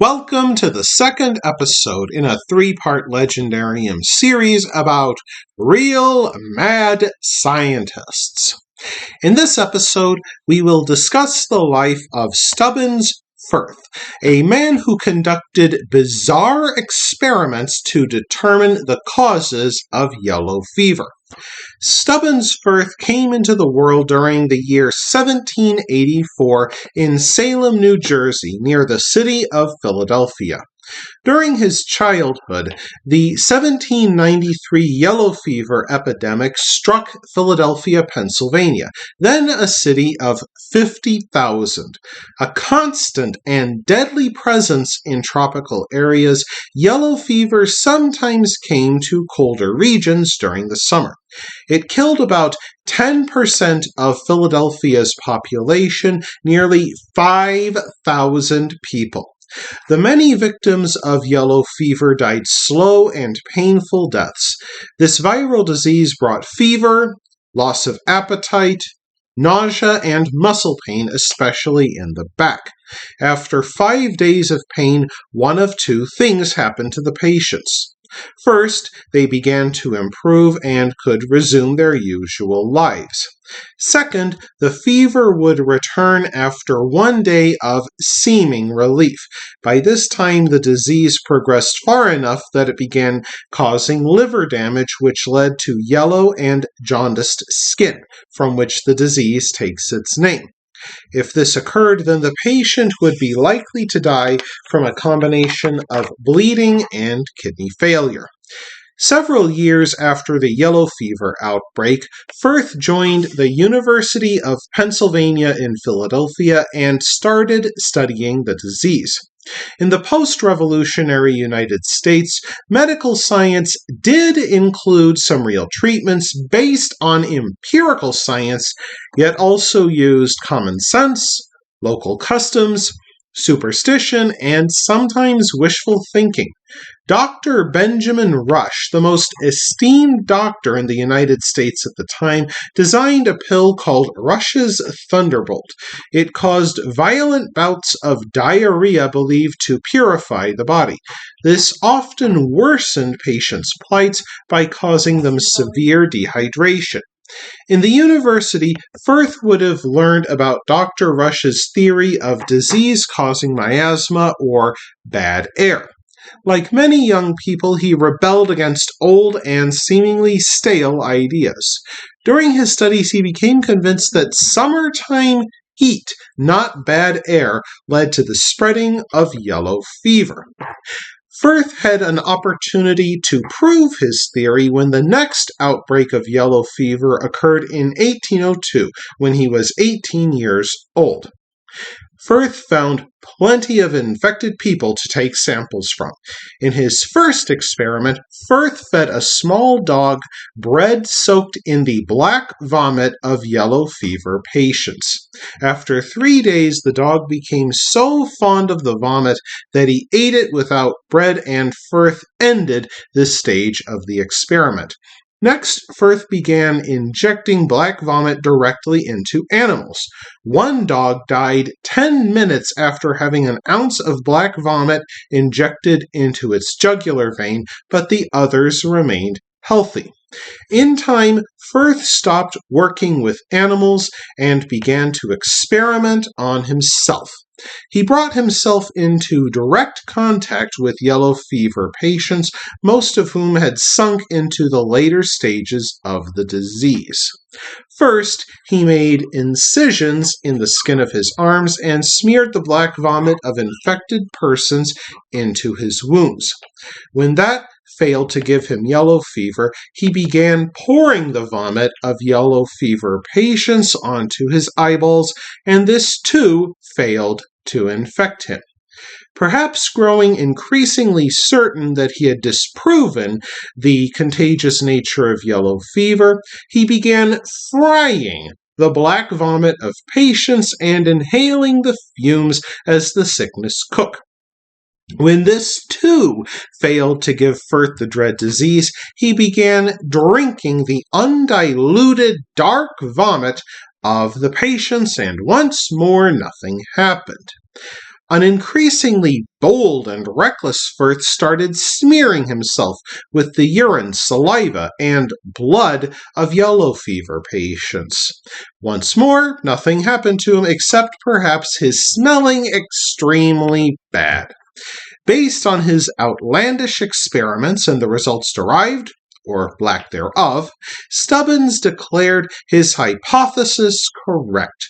Welcome to the second episode in a three-part Legendarium series about real mad scientists. In this episode, we will discuss the life of Stubbins Ffirth, a man who conducted bizarre experiments to determine the causes of yellow fever. Stubbins Ffirth came into the world during the year 1784 in Salem, New Jersey, near the city of Philadelphia. During his childhood, the 1793 yellow fever epidemic struck Philadelphia, Pennsylvania, then a city of 50,000. A constant and deadly presence in tropical areas, yellow fever sometimes came to colder regions during the summer. It killed about 10% of Philadelphia's population, nearly 5,000 people. The many victims of yellow fever died slow and painful deaths. This viral disease brought fever, loss of appetite, nausea, and muscle pain, especially in the back. After 5 days of pain, one of two things happened to the patients. First, they began to improve and could resume their usual lives. Second, the fever would return after 1 day of seeming relief. By this time, the disease progressed far enough that it began causing liver damage, which led to yellow and jaundiced skin, from which the disease takes its name. If this occurred, then the patient would be likely to die from a combination of bleeding and kidney failure. Several years after the yellow fever outbreak, Ffirth joined the University of Pennsylvania in Philadelphia and started studying the disease. In the post-revolutionary United States, medical science did include some real treatments based on empirical science, yet also used common sense, local customs, superstition, and sometimes wishful thinking. Dr. Benjamin Rush, the most esteemed doctor in the United States at the time, designed a pill called Rush's Thunderbolt. It caused violent bouts of diarrhea believed to purify the body. This often worsened patients' plights by causing them severe dehydration. In the university, Ffirth would have learned about Dr. Rush's theory of disease-causing miasma or bad air. Like many young people, he rebelled against old and seemingly stale ideas. During his studies, he became convinced that summertime heat, not bad air, led to the spreading of yellow fever. Ffirth had an opportunity to prove his theory when the next outbreak of yellow fever occurred in 1802, when he was 18 years old. Ffirth found plenty of infected people to take samples from. In his first experiment, Ffirth fed a small dog bread soaked in the black vomit of yellow fever patients. After 3 days, the dog became so fond of the vomit that he ate it without bread, and Ffirth ended this stage of the experiment. Next, Ffirth began injecting black vomit directly into animals. One dog died 10 minutes after having an ounce of black vomit injected into its jugular vein, but the others remained healthy. In time, Ffirth stopped working with animals and began to experiment on himself. He brought himself into direct contact with yellow fever patients, most of whom had sunk into the later stages of the disease. First, he made incisions in the skin of his arms and smeared the black vomit of infected persons into his wounds. When that failed to give him yellow fever, he began pouring the vomit of yellow fever patients onto his eyeballs, and this too failed to infect him. Perhaps growing increasingly certain that he had disproven the contagious nature of yellow fever, he began frying the black vomit of patients and inhaling the fumes as the sickness cooked. When this, too, failed to give Ffirth the dread disease, he began drinking the undiluted dark vomit of the patients, and once more nothing happened. An increasingly bold and reckless Ffirth started smearing himself with the urine, saliva, and blood of yellow fever patients. Once more, nothing happened to him except perhaps his smelling extremely bad. Based on his outlandish experiments and the results derived, or lack thereof, Stubbins declared his hypothesis correct.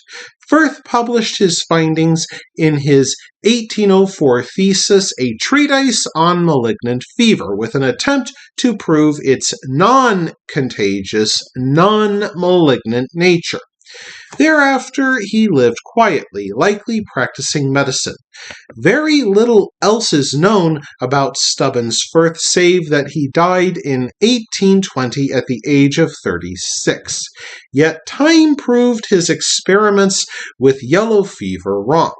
Ffirth published his findings in his 1804 thesis, A Treatise on Malignant Fever, with an attempt to prove its non-contagious, non-malignant nature. Thereafter, he lived quietly, likely practicing medicine. Very little else is known about Stubbins Ffirth, save that he died in 1820 at the age of 36. Yet time proved his experiments with yellow fever wrong.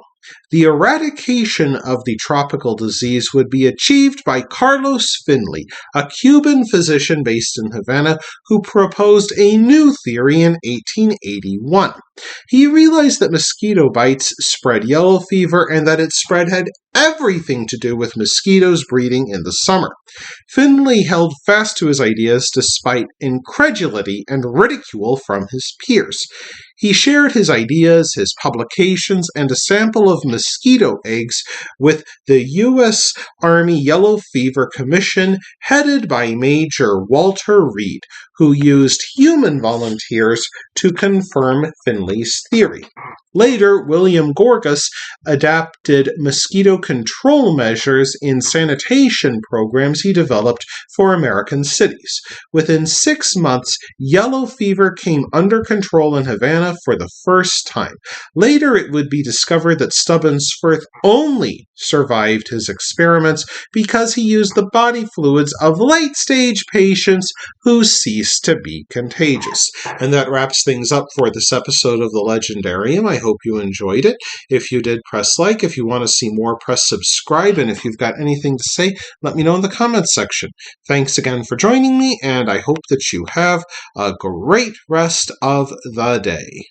The eradication of the tropical disease would be achieved by Carlos Finley, a Cuban physician based in Havana who proposed a new theory in 1881. He realized that mosquito bites spread yellow fever and that its spread had everything to do with mosquitoes breeding in the summer. Finley held fast to his ideas despite incredulity and ridicule from his peers. He shared his ideas, his publications, and a sample of mosquito eggs with the U.S. Army Yellow Fever Commission, headed by Major Walter Reed, who used human volunteers to confirm Finley's theory. Later, William Gorgas adapted mosquito control measures in sanitation programs he developed for American cities. Within 6 months, yellow fever came under control in Havana for the first time. Later, it would be discovered that Stubbins Ffirth only survived his experiments because he used the body fluids of late-stage patients who ceased to be contagious. And that wraps things up for this episode of The Legendarium. I hope you enjoyed it. If you did, press like. If you want to see more, press subscribe. And if you've got anything to say, let me know in the comments section. Thanks again for joining me, and I hope that you have a great rest of the day.